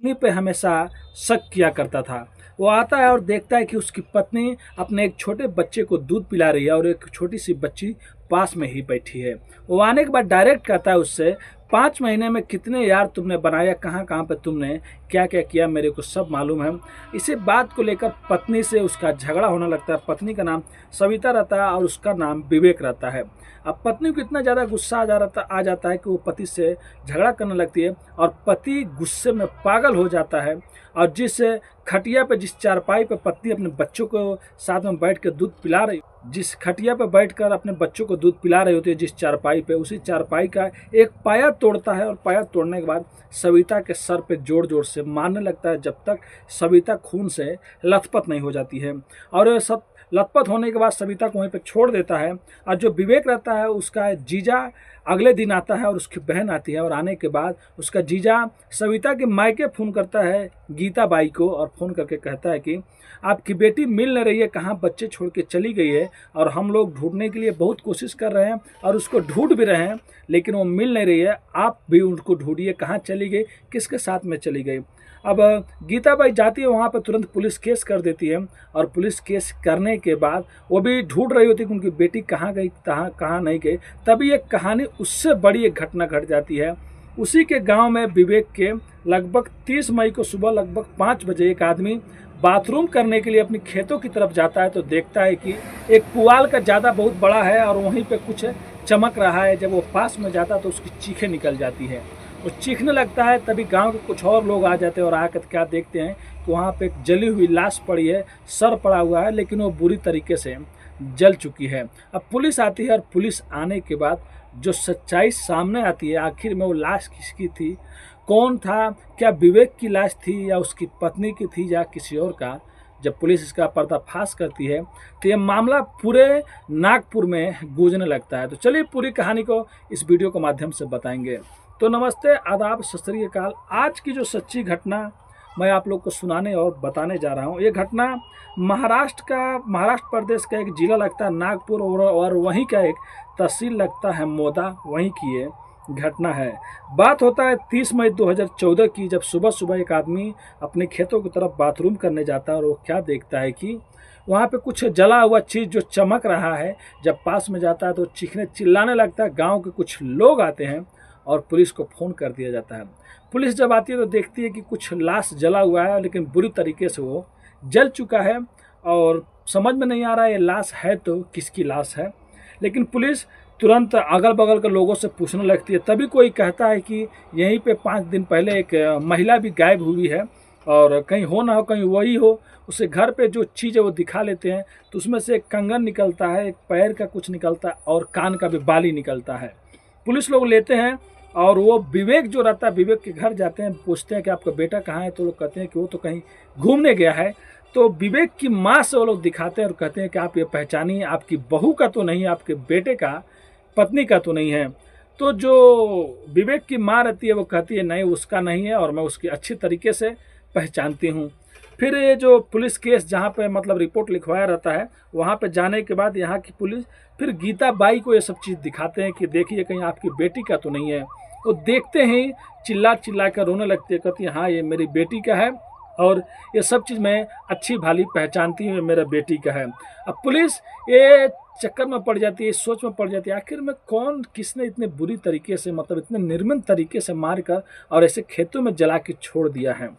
पत्नी पे हमेशा शक किया करता था। वो आता है और देखता है कि उसकी पत्नी अपने एक छोटे बच्चे को दूध पिला रही है और एक छोटी सी बच्ची पास में ही बैठी है। वो आने के बाद डायरेक्ट कहता है उससे, 5 महीने में कितने यार तुमने बनाया, कहाँ कहाँ पे तुमने क्या क्या किया, मेरे को सब मालूम है। इसी बात को लेकर पत्नी से उसका झगड़ा होने लगता है। पत्नी का नाम सविता रहता है और उसका नाम विवेक रहता है। अब पत्नी को इतना ज़्यादा गुस्सा आ जाता है कि वो पति से झगड़ा करने लगती है और पति गुस्से में पागल हो जाता है। और जिस खटिया पे, जिस चारपाई पे पत्नी अपने बच्चों को साथ में बैठ कर दूध पिला रही, जिस खटिया पे बैठकर अपने बच्चों को दूध पिला रही होती है, जिस चारपाई पे, उसी चारपाई का एक पाया तोड़ता है और पाया तोड़ने के बाद सविता के सर पे जोर जोर से मारने लगता है, जब तक सविता खून से लथपथ नहीं हो जाती है। और सब लथपथ होने के बाद सविता को वहीं पे छोड़ देता है। और जो विवेक रहता है उसका जीजा अगले दिन आता है और उसकी बहन आती है, और आने के बाद उसका जीजा सविता के मायके फ़ोन करता है गीता बाई को, और फ़ोन करके कहता है कि आपकी बेटी मिल नहीं रही है, कहाँ बच्चे छोड़ के चली गई है, और हम लोग ढूंढने के लिए बहुत कोशिश कर रहे हैं और उसको ढूंढ भी रहे हैं, लेकिन वो मिल नहीं रही है। आप भी उनको ढूंढिए, कहाँ चली गई, किसके साथ में चली गई। अब गीताबाई जाती है वहाँ पर, तुरंत पुलिस केस कर देती है, और पुलिस केस करने के बाद वो भी ढूंढ रही होती है कि उनकी बेटी कहाँ गई, कहाँ नहीं गई। तभी एक कहानी, उससे बड़ी एक घटना घट जाती है। उसी के गांव में विवेक के लगभग 30 मई को सुबह लगभग 5 बजे एक आदमी बाथरूम करने के लिए अपनी खेतों की तरफ जाता है, तो देखता है कि एक पुआल का ज़्यादा बहुत बड़ा है और वहीं पे कुछ चमक रहा है। जब वो पास में जाता है तो उसकी चीखें निकल जाती है, वो चीखने लगता है। तभी गांव के कुछ और लोग आ जाते हैं और आकर क्या देखते हैं कि वहाँ पे एक जली हुई लाश पड़ी है, सर पड़ा हुआ है, लेकिन वो बुरी तरीके से जल चुकी है। अब पुलिस आती है और पुलिस आने के बाद जो सच्चाई सामने आती है, आखिर में वो लाश किसकी थी, कौन था, क्या विवेक की लाश थी या उसकी पत्नी की थी या किसी और का, जब पुलिस इसका पर्दाफाश करती है तो यह मामला पूरे नागपुर में गूंजने लगता है। तो चलिए पूरी कहानी को इस वीडियो के माध्यम से बताएंगे। तो नमस्ते, आदाब, सत श्री अकाल। आज की जो सच्ची घटना मैं आप लोग को सुनाने और बताने जा रहा हूँ, ये घटना महाराष्ट्र प्रदेश का एक जिला लगता है नागपुर, और वहीं का एक तहसील लगता है मोदा, वहीं की ये घटना है। बात होता है 30 मई 2014 की, जब सुबह सुबह एक आदमी अपने खेतों की तरफ बाथरूम करने जाता है और वो क्या देखता है कि वहाँ पे कुछ जला हुआ चीज़ जो चमक रहा है। जब पास में जाता है तो चीखने चिल्लाने लगता है। गांव के कुछ लोग आते हैं और पुलिस को फ़ोन कर दिया जाता है। पुलिस जब आती है तो देखती है कि कुछ लाश जला हुआ है, लेकिन बुरी तरीके से वो जल चुका है और समझ में नहीं आ रहा है ये लाश है तो किसकी लाश है। लेकिन पुलिस तुरंत अगल बगल के लोगों से पूछने लगती है। तभी कोई कहता है कि यहीं पे 5 दिन पहले एक महिला भी गायब हुई है, और कहीं हो ना हो, कहीं वही हो। उसे घर पे जो चीज़ है वो दिखा लेते हैं, तो उसमें से एक कंगन निकलता है, एक पैर का कुछ निकलता है और कान का भी बाली निकलता है। पुलिस लोग लेते हैं और वो विवेक जो रहता है, विवेक के घर जाते हैं, पूछते हैं कि आपका बेटा कहाँ है, तो लोग कहते हैं कि वो तो कहीं घूमने गया है। तो विवेक की माँ से वो लोग दिखाते हैं और कहते हैं कि आप ये पहचानिए, आपकी बहू का तो नहीं है, आपके बेटे का, पत्नी का तो नहीं है। तो जो विवेक की माँ रहती है वो कहती है नहीं, उसका नहीं है और मैं उसकी अच्छी तरीके से पहचानती हूँ। फिर ये जो पुलिस केस जहाँ पे मतलब रिपोर्ट लिखवाया रहता है, वहाँ पे जाने के बाद यहाँ की पुलिस फिर गीता बाई को ये सब चीज़ दिखाते हैं कि देखिए कहीं आपकी बेटी का तो नहीं है। वो देखते ही चिल्ला चिल्ला कर रोने लगती है, कहती है हाँ ये मेरी बेटी का है और ये सब चीज़ मैं अच्छी भाली पहचानती हूँ, ये मेरा बेटी का है। अब पुलिस ये चक्कर में पड़ जाती है, सोच में पड़ जाती है आखिर में कौन, किसने इतने बुरी तरीके से, मतलब इतने निर्मम तरीके से मार कर और ऐसे खेतों में जला के छोड़ दिया है।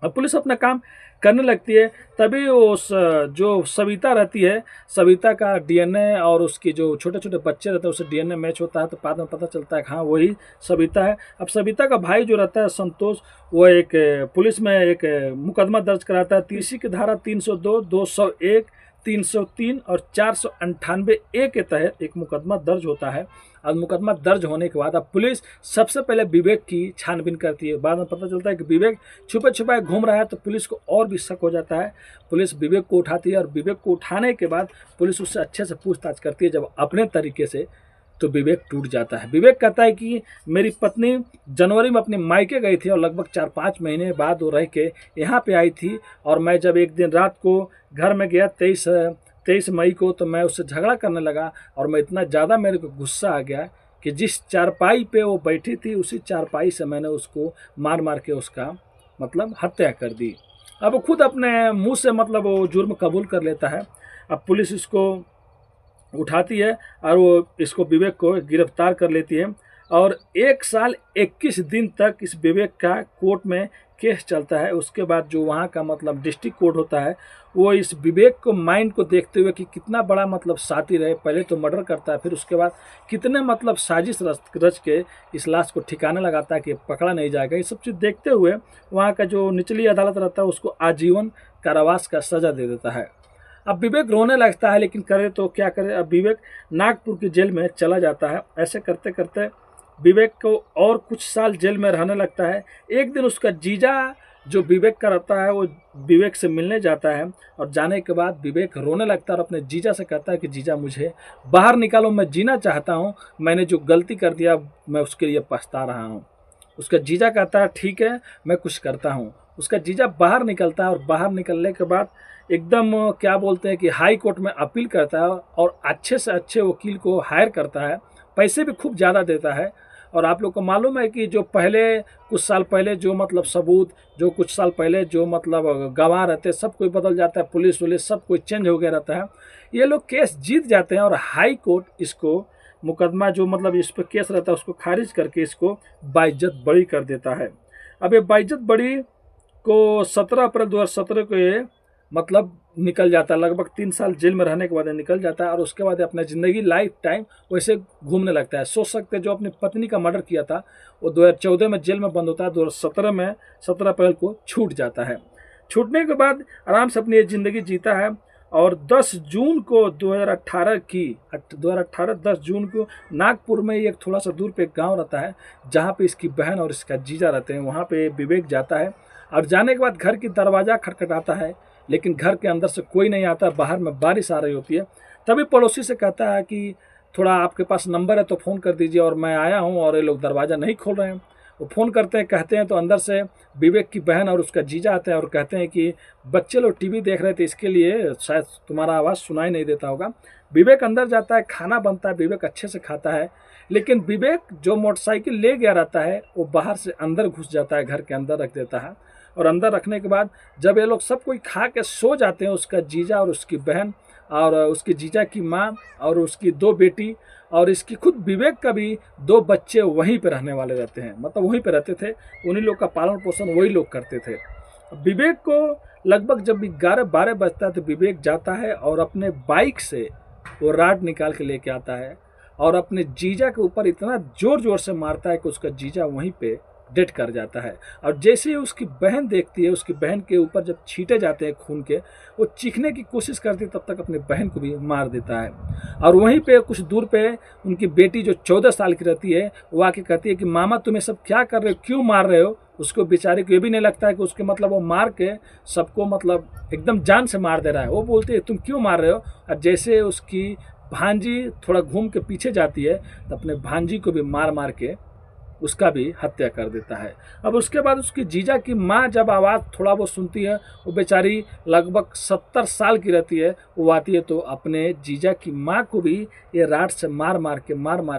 अब पुलिस अपना काम करने लगती है। तभी उस जो सविता रहती है, सविता का डीएनए और उसके जो छोटे छोटे बच्चे रहते हैं उससे डीएनए मैच होता है, तो बाद में पता चलता है कि हाँ वही सविता है। अब सविता का भाई जो रहता है संतोष, वो एक पुलिस में एक मुकदमा दर्ज कराता है। तीसरी की धारा 302, 201, 303 और 498 ए के तहत एक मुकदमा दर्ज होता है। और मुकदमा दर्ज होने के बाद अब पुलिस सबसे पहले विवेक की छानबीन करती है। बाद में पता चलता है कि विवेक छुपे छुपाए घूम रहा है, तो पुलिस को और भी शक हो जाता है। पुलिस विवेक को उठाती है और विवेक को उठाने के बाद पुलिस उससे अच्छे से पूछताछ करती है। जब अपने तरीके से, तो विवेक टूट जाता है। विवेक कहता है कि मेरी पत्नी जनवरी में अपने मायके गई थी और लगभग 4-5 महीने बाद वो रह के यहाँ पे आई थी, और मैं जब एक दिन रात को घर में गया 23 मई को, तो मैं उससे झगड़ा करने लगा और मैं इतना ज़्यादा, मेरे को गुस्सा आ गया कि जिस चारपाई पे वो बैठी थी उसी चारपाई से मैंने उसको मार मार के उसका मतलब हत्या कर दी। अब वो खुद अपने मुंह से मतलब वो जुर्म कबूल कर लेता है। अब पुलिस इसको उठाती है और वो इसको विवेक को गिरफ्तार कर लेती है और 1 साल 21 दिन तक इस विवेक का कोर्ट में केस चलता है। उसके बाद जो वहाँ का मतलब डिस्ट्रिक्ट कोर्ट होता है वो इस विवेक को माइंड को देखते हुए कि कितना बड़ा मतलब शातिर है, पहले तो मर्डर करता है, फिर उसके बाद कितने मतलब साजिश रच के इस लाश को ठिकाने लगाता है कि पकड़ा नहीं जाएगा, ये सब चीज़ देखते हुए वहाँ का जो निचली अदालत रहता है उसको आजीवन कारावास का सज़ा दे देता है। अब विवेक रोने लगता है, लेकिन करे तो क्या करे। अब विवेक नागपुर की जेल में चला जाता है। ऐसे करते करते विवेक को और कुछ साल जेल में रहने लगता है। एक दिन उसका जीजा जो विवेक का रहता है वो विवेक से मिलने जाता है और जाने के बाद विवेक रोने लगता है और अपने जीजा से कहता है कि जीजा मुझे बाहर निकालो, मैं जीना चाहता हूँ, मैंने जो गलती कर दिया मैं उसके लिए पछता रहा हूँ। उसका जीजा कहता है ठीक है मैं कुछ करता हूँ। उसका जीजा बाहर निकलता है और बाहर निकलने के बाद एकदम क्या बोलते हैं कि हाई कोर्ट में अपील करता है और अच्छे से अच्छे वकील को हायर करता है, पैसे भी खूब ज़्यादा देता है। और आप लोग को मालूम है कि जो पहले कुछ साल पहले जो मतलब सबूत, जो कुछ साल पहले जो मतलब गवाह रहते सब कोई बदल जाता है, पुलिस वुलिस सब कोई चेंज हो गया रहता है। ये लोग केस जीत जाते हैं और हाई कोर्ट इसको मुकदमा जो मतलब इस पर केस रहता है उसको खारिज करके इसको बाइज्जत बरी कर देता है। अब ये बाइज्जत बरी को 17 अप्रैल 2017 को ये मतलब निकल जाता है। लगभग 3 साल जेल में रहने के बाद निकल जाता है और उसके बाद अपना ज़िंदगी लाइफ टाइम वैसे घूमने लगता है। सोच सकते हैं जो अपनी पत्नी का मर्डर किया था वो 2014 में जेल में बंद होता है, 2017 में 17 अप्रैल को छूट जाता है। छूटने के बाद आराम से अपनी ज़िंदगी जीता है और 10 जून को 2018 10 जून को नागपुर में एक थोड़ा सा दूर पे एक गाँव रहता है जहाँ पे इसकी बहन और इसका जीजा रहते हैं। वहाँ पे विवेक जाता है और जाने के बाद घर की दरवाज़ा खटखटाता है, लेकिन घर के अंदर से कोई नहीं आता। बाहर में बारिश आ रही होती है। तभी पड़ोसी से कहता है कि थोड़ा आपके पास नंबर है तो फ़ोन कर दीजिए और मैं आया हूँ और ये लोग दरवाज़ा नहीं खोल रहे हैं। वो फ़ोन करते हैं, कहते हैं तो अंदर से विवेक की बहन और उसका जीजा आते हैं और कहते हैं कि बच्चे लोग टीवी देख रहे थे इसके लिए शायद तुम्हारा आवाज़ सुनाई नहीं देता होगा। विवेक अंदर जाता है, खाना बनता है, विवेक अच्छे से खाता है, लेकिन विवेक जो मोटरसाइकिल ले गया रहता है वो बाहर से अंदर घुस जाता है, घर के अंदर रख देता है। और अंदर रखने के बाद जब ये लोग सब कोई खा के सो जाते हैं, उसका जीजा और उसकी बहन और उसके जीजा की माँ और उसकी 2 बेटी और इसकी खुद विवेक का भी 2 बच्चे वहीं पे रहने वाले रहते हैं, मतलब वहीं पे रहते थे। उन्हीं लोग का पालन पोषण वही लोग करते थे। विवेक को लगभग जब 11-12 बजता है तो विवेक जाता है और अपने बाइक से वो राड निकाल के लेके आता है और अपने जीजा के ऊपर इतना ज़ोर ज़ोर से मारता है कि उसका जीजा वहीं पे डेड कर जाता है। और जैसे ही उसकी बहन देखती है, उसकी बहन के ऊपर जब छींटे जाते हैं खून के, वो चीखने की कोशिश करती है, तब तक अपनी बहन को भी मार देता है। और वहीं पे कुछ दूर पे उनकी बेटी जो 14 साल की रहती है वो आके कहती है कि मामा तुम ये सब क्या कर रहे हो, क्यों मार रहे हो। उसको बेचारे को ये भी नहीं लगता है कि उसके मतलब वो मार के सबको मतलब एकदम जान से मार दे रहा है। वो बोलती है तुम क्यों मार रहे हो। और जैसे उसकी भांजी थोड़ा घूम के पीछे जाती है तो अपने भांजी को भी मार मार के उसका भी हत्या कर देता है। अब उसके बाद उसकी जीजा की माँ जब आवाज़ थोड़ा वो सुनती है, वो बेचारी लगभग 70 साल की रहती है, वो आती है तो अपने जीजा की माँ को भी ये राड से मार मार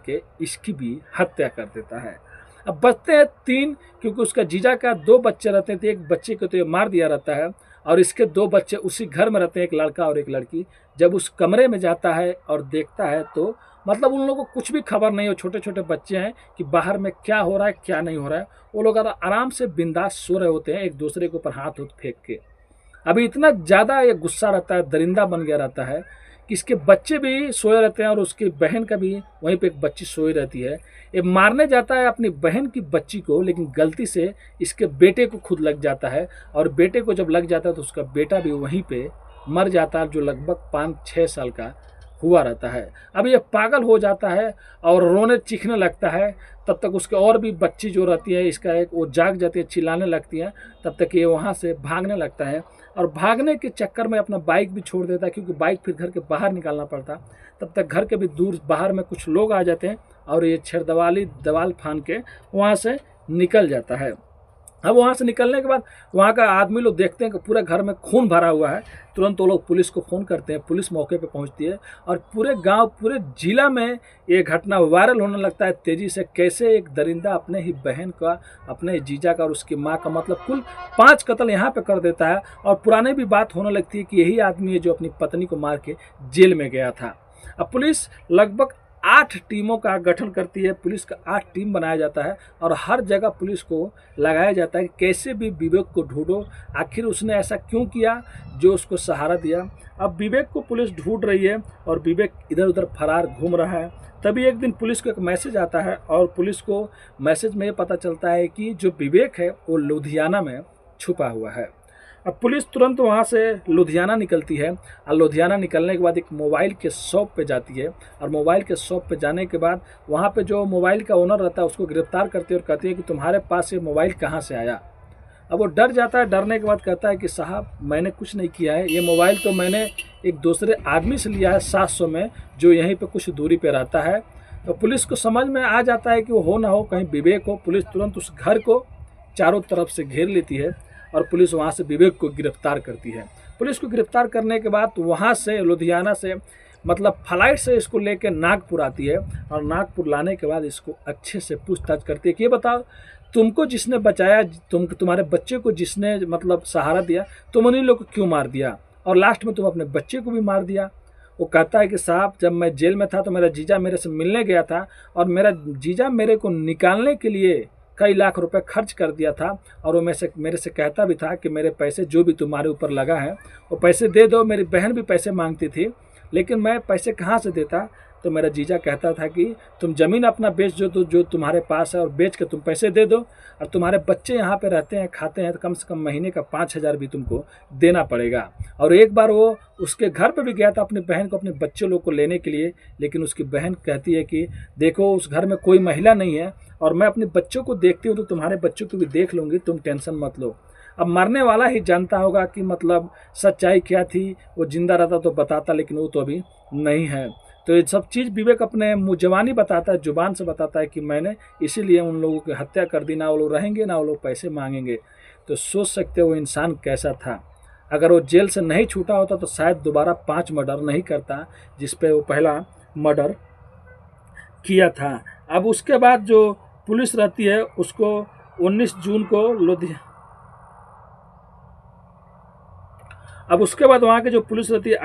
के इसकी भी हत्या कर देता है। अब बचते हैं 3, क्योंकि उसका जीजा का 2 बच्चे रहते थे, एक बच्चे को तो ये मार दिया रहता है और इसके 2 बच्चे उसी घर में रहते हैं, एक लड़का और एक लड़की। जब उस कमरे में जाता है और देखता है तो मतलब उन लोगों को कुछ भी खबर नहीं हो, छोटे छोटे बच्चे हैं, कि बाहर में क्या हो रहा है क्या नहीं हो रहा है। वो लोग आराम से बिंदास सो रहे होते हैं, एक दूसरे के ऊपर हाथ फेंक के। अभी इतना ज़्यादा ये गुस्सा रहता है, दरिंदा बन गया रहता है कि इसके बच्चे भी सोए रहते हैं और उसकी बहन का भी वहीं पे एक बच्ची सोई रहती है। ये मारने जाता है अपनी बहन की बच्ची को, लेकिन गलती से इसके बेटे को खुद लग जाता है और बेटे को जब लग जाता है तो उसका बेटा भी वहीं पे मर जाता है, जो लगभग 5-6 साल का हुआ रहता है। अब ये पागल हो जाता है और रोने चीखने लगता है। तब तक उसके और भी बच्ची जो रहती है इसका एक, वो जाग जाती है, चिल्लाने लगती है। तब तक ये वहाँ से भागने लगता है और भागने के चक्कर में अपना बाइक भी छोड़ देता है, क्योंकि बाइक फिर घर के बाहर निकालना पड़ता। तब तक घर के भी दूर बाहर में कुछ लोग आ जाते हैं और ये छेड़दवाली दवाल फान के वहाँ से निकल जाता है। अब वहाँ से निकलने के बाद वहाँ का आदमी लोग देखते हैं कि पूरे घर में खून भरा हुआ है। तुरंत वो लोग पुलिस को फ़ोन करते हैं, पुलिस मौके पे पहुँचती है और पूरे गांव, पूरे जिला में ये घटना वायरल होने लगता है तेज़ी से। कैसे एक दरिंदा अपने ही बहन का, अपने जीजा का और उसकी माँ का, मतलब कुल 5 कत्ल यहाँ पे कर देता है। और पुराने भी बात होने लगती है कि यही आदमी है जो अपनी पत्नी को मार के जेल में गया था। अब पुलिस लगभग 8 टीमों का गठन करती है, पुलिस का 8 टीम बनाया जाता है और हर जगह पुलिस को लगाया जाता है कि कैसे भी विवेक को ढूंढो, आखिर उसने ऐसा क्यों किया जो उसको सहारा दिया। अब विवेक को पुलिस ढूंढ रही है और विवेक इधर उधर फरार घूम रहा है। तभी एक दिन पुलिस को एक मैसेज आता है और पुलिस को मैसेज में ये पता चलता है कि जो विवेक है वो लुधियाना में छुपा हुआ है। अब पुलिस तुरंत वहाँ से लुधियाना निकलती है और लुधियाना निकलने के बाद एक मोबाइल के शॉप पे जाती है और मोबाइल के शॉप पे जाने के बाद वहाँ पे जो मोबाइल का ओनर रहता है उसको गिरफ्तार करती है और कहती है कि तुम्हारे पास ये मोबाइल कहाँ से आया। अब वो डर जाता है, डरने के बाद कहता है कि साहब मैंने कुछ नहीं किया है, ये मोबाइल तो मैंने एक दूसरे आदमी से लिया है 700 में, जो यहीं पर कुछ दूरी पर रहता है। तो पुलिस को समझ में आ जाता है कि वो हो ना हो कहीं विवेक हो। पुलिस तुरंत उस घर को चारों तरफ से घेर लेती है और पुलिस वहाँ से विवेक को गिरफ्तार करती है। पुलिस को गिरफ्तार करने के बाद वहाँ से लुधियाना से मतलब फ्लाइट से इसको लेके नागपुर आती है और नागपुर लाने के बाद इसको अच्छे से पूछताछ करती है कि ये बताओ तुमको जिसने बचाया, तुम्हारे बच्चे को जिसने मतलब सहारा दिया, तुम उन्हीं लोग को क्यों मार दिया और लास्ट में तुम अपने बच्चे को भी मार दिया। वो कहता है कि साहब जब मैं जेल में था तो मेरा जीजा मेरे से मिलने गया था और मेरा जीजा मेरे को निकालने के लिए कई लाख रुपए खर्च कर दिया था और वो मेरे से कहता भी था कि मेरे पैसे जो भी तुम्हारे ऊपर लगा है वो पैसे दे दो। मेरी बहन भी पैसे मांगती थी लेकिन मैं पैसे कहाँ से देता, तो मेरा जीजा कहता था कि तुम ज़मीन अपना बेच जो तुम्हारे पास है और बेच के तुम पैसे दे दो और तुम्हारे बच्चे यहाँ पे रहते हैं खाते हैं तो कम से कम महीने का 5,000 भी तुमको देना पड़ेगा। और एक बार वो उसके घर पे भी गया था अपनी बहन को, अपने बच्चे लोग को लेने के लिए, लेकिन उसकी बहन कहती है कि देखो उस घर में कोई महिला नहीं है और मैं अपने बच्चों को देखती हूँ तो तुम्हारे बच्चों को भी देख लूँगी, तुम टेंशन मत लो। अब मरने वाला ही जानता होगा कि मतलब सच्चाई क्या थी, वो जिंदा रहता तो बताता, लेकिन वो तो अभी नहीं है। तो ये सब चीज़ विवेक अपने मुँह बताता है, जुबान से बताता है कि मैंने इसीलिए उन लोगों की हत्या कर दी, ना वो लोग रहेंगे ना वो लोग पैसे मांगेंगे। तो सोच सकते हो वो इंसान कैसा था। अगर वो जेल से नहीं छूटा होता तो शायद दोबारा 5 मर्डर नहीं करता जिस पे वो पहला मर्डर किया था। अब उसके बाद जो पुलिस रहती है उसको 19 जून को अब उसके बाद वहाँ की जो पुलिस रहती है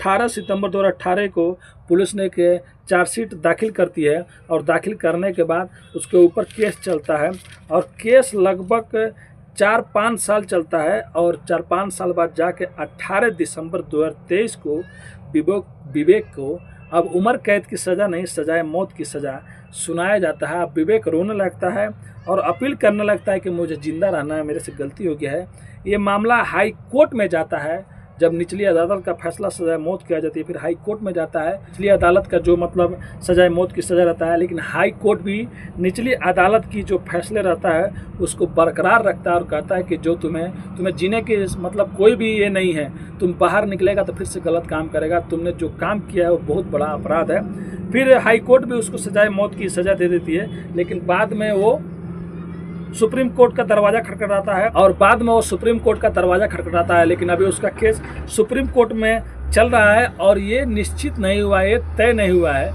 18 सितंबर 2018 को पुलिस ने एक चार्जशीट दाखिल करती है और दाखिल करने के बाद उसके ऊपर केस चलता है और केस लगभग 4-5 साल चलता है और 4-5 साल बाद जाके 18 दिसंबर 2023 को विवेक को अब उम्र कैद की सज़ा नहीं, सजाए मौत की सज़ा सुनाया जाता है। अब विवेक रोने लगता है और अपील करने लगता है कि मुझे ज़िंदा रहना है, मेरे से गलती हो गया है। ये मामला हाई कोर्ट में जाता है। जब निचली अदालत का फैसला सजाए मौत किया जाती है फिर हाई कोर्ट में जाता है। निचली अदालत का जो मतलब सजाए मौत की सज़ा रहता है, लेकिन हाई कोर्ट भी निचली अदालत की जो फैसले रहता है उसको बरकरार रखता है और कहता है कि जो तुम्हें जीने की मतलब कोई भी ये नहीं है, तुम बाहर निकलेगा तो फिर से गलत काम करेगा, तुमने जो काम किया है वो बहुत बड़ा अपराध है। फिर हाई कोर्ट भी उसको सजाए मौत की सज़ा दे देती है, लेकिन बाद में वो सुप्रीम कोर्ट का दरवाज़ा खटखटाता है लेकिन अभी उसका केस सुप्रीम कोर्ट में चल रहा है और ये निश्चित नहीं हुआ है, तय नहीं हुआ है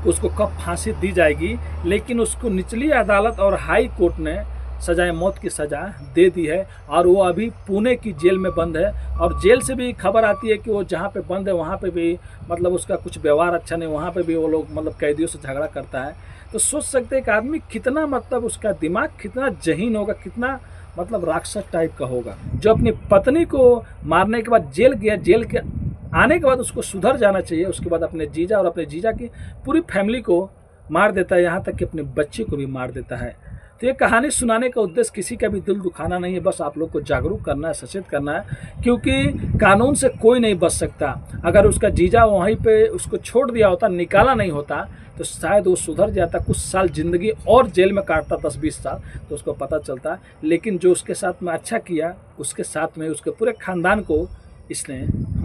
उसको कब फांसी दी जाएगी। लेकिन उसको निचली अदालत और हाई कोर्ट ने सजाए मौत की सज़ा दे दी है और वो अभी पुणे की जेल में बंद है। और जेल से भी खबर आती है कि वो जहाँ पे बंद है वहाँ पे भी मतलब उसका कुछ व्यवहार अच्छा नहीं, वहाँ पे भी वो लोग मतलब कैदियों से झगड़ा करता है। तो सोच सकते हैं कि आदमी कितना मतलब उसका दिमाग कितना जहीन होगा, कितना मतलब राक्षस टाइप का होगा, जो अपनी पत्नी को मारने के बाद जेल गया, जेल के आने के बाद उसको सुधर जाना चाहिए, उसके बाद अपने जीजा और अपने जीजा की पूरी फैमिली को मार देता है, यहाँ तक कि अपने बच्चे को भी मार देता है। तो ये कहानी सुनाने का उद्देश्य किसी का भी दिल दुखाना नहीं है, बस आप लोग को जागरूक करना है, सचेत करना है, क्योंकि कानून से कोई नहीं बच सकता। अगर उसका जीजा वहीं पे उसको छोड़ दिया होता, निकाला नहीं होता, तो शायद वो सुधर जाता, कुछ साल ज़िंदगी और जेल में काटता 10-20 साल, तो उसको पता चलता। लेकिन जो उसके साथ में अच्छा किया, उसके साथ में उसके पूरे ख़ानदान को इसने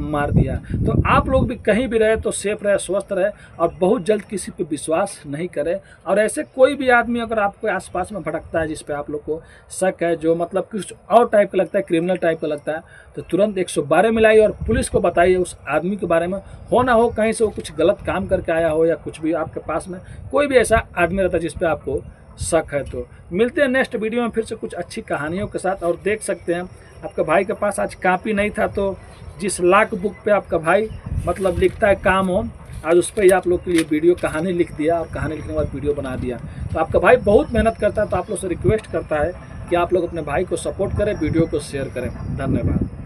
मार दिया। तो आप लोग भी कहीं भी रहे तो सेफ रहे, स्वस्थ रहे और बहुत जल्द किसी पे विश्वास नहीं करें। और ऐसे कोई भी आदमी अगर आपको आसपास में भटकता है जिस पे आप लोग को शक है, जो मतलब कुछ और टाइप का लगता है, क्रिमिनल टाइप का लगता है, तो तुरंत 112 मिलाइए और पुलिस को बताइए उस आदमी के बारे में। हो ना हो कहीं से वो कुछ गलत काम करके आया हो या कुछ भी आपके पास में कोई भी ऐसा आदमी रहता है जिस पे आपको शक है। तो मिलते हैं नेक्स्ट वीडियो में फिर से कुछ अच्छी कहानियों के साथ। और देख सकते हैं आपका भाई के पास आज कॉपी नहीं था, तो जिस लाक बुक पे आपका भाई मतलब लिखता है काम हो, आज उस पर ही आप लोग के लिए वीडियो कहानी लिख दिया और कहानी लिखने के बाद वीडियो बना दिया। तो आपका भाई बहुत मेहनत करता है, तो आप लोग से रिक्वेस्ट करता है कि आप लोग अपने भाई को सपोर्ट करें, वीडियो को शेयर करें। धन्यवाद।